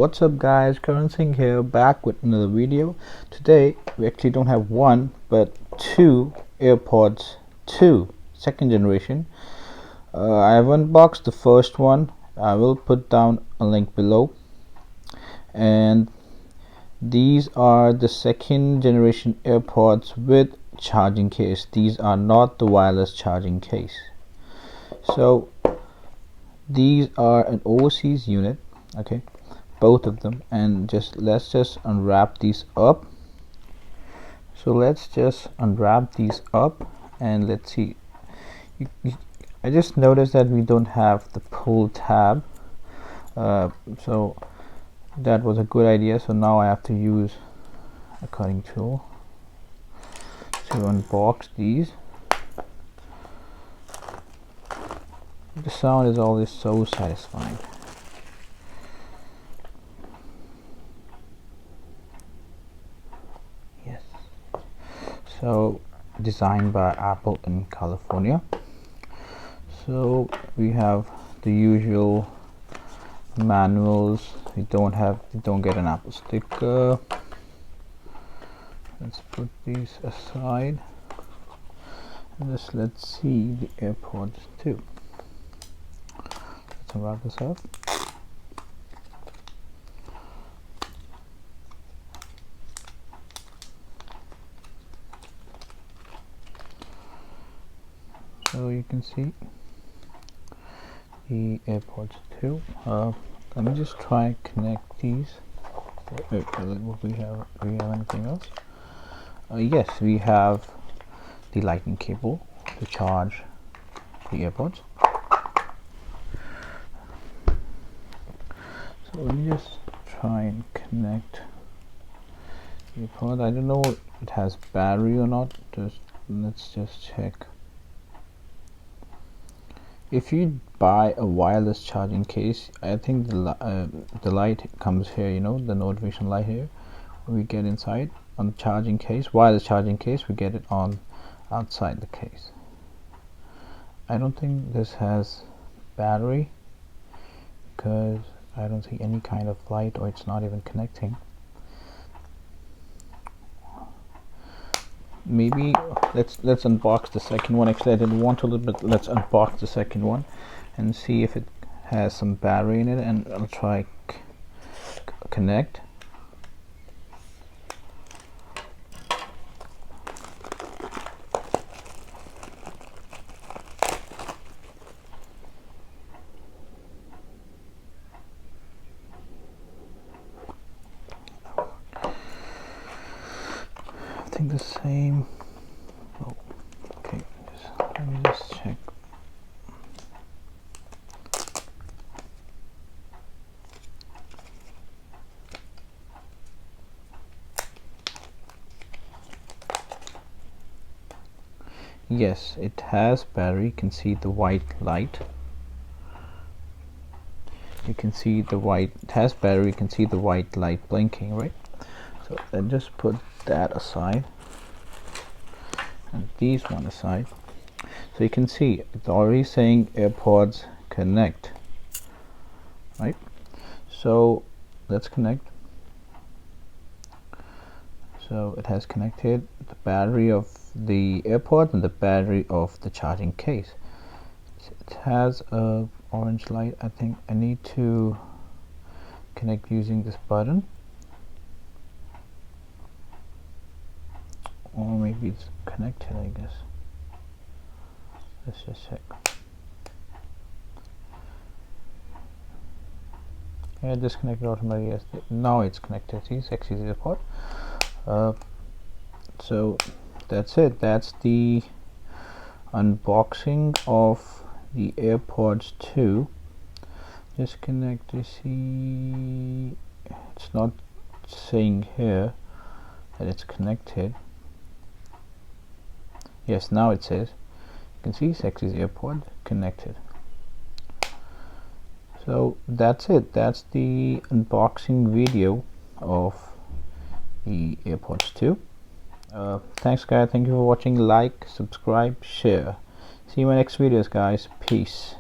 What's up guys, Karan Singh here, back with another video. Today we actually don't have one but two Airpods 2 second generation. I have unboxed the first one. I will put down a link below, and these are the second generation Airpods with charging case. These are not the wireless charging case. So these are an overseas unit, okay, both of them, and let's just unwrap these up. So let's just unwrap these up and let's see. I just noticed that we don't have the pull tab, so that was a good idea. So now I have to use a cutting tool to unbox these. The sound is always so satisfying. Yes. So designed by Apple in California. So we have the usual manuals. We don't get an Apple sticker. Let's put these aside. Let's see the Airpods 2. Let's unwrap this up. So you can see the Airpods 2. Let me just try and connect these. Do we have anything else? Yes, we have the lightning cable to charge the Airpods. So let me just try and connect the Airpod. I don't know if it has battery or not. Let's just check. If you buy a wireless charging case, I think the light comes here, you know, the notification light here. We get inside on the charging case, wireless charging case, we get it on outside the case. I don't think this has battery because I don't see any kind of light, or it's not even connecting. Maybe let's unbox the second one. Actually, I didn't want to, but let's unbox the second one and see if it has some battery in it, and I'll try connect. I think the same. Oh, okay. Let me just check. Yes, it has battery. You can see the white light. You can see the white. It has battery. You can see the white light blinking, right? So then just put that aside and these one aside. So you can see it's already saying Airpods connect, right? So let's connect. So it has connected the battery of the Airpods and the battery of the charging case. It has a orange light. I think I need to connect using this button, or maybe it's connected, I guess. Let's just check. Yeah, disconnected automatically. Yes, now it's connected. See, sexy Airpod. So that's it. That's the unboxing of the Airpods 2. Just connect. You see, it's not saying here that it's connected. Yes, now it says. You can see sexy Airpod connected. So that's it. That's the unboxing video of the Airpods 2. Thanks guys, thank you for watching. Like, subscribe, share. See you in my next videos guys. Peace.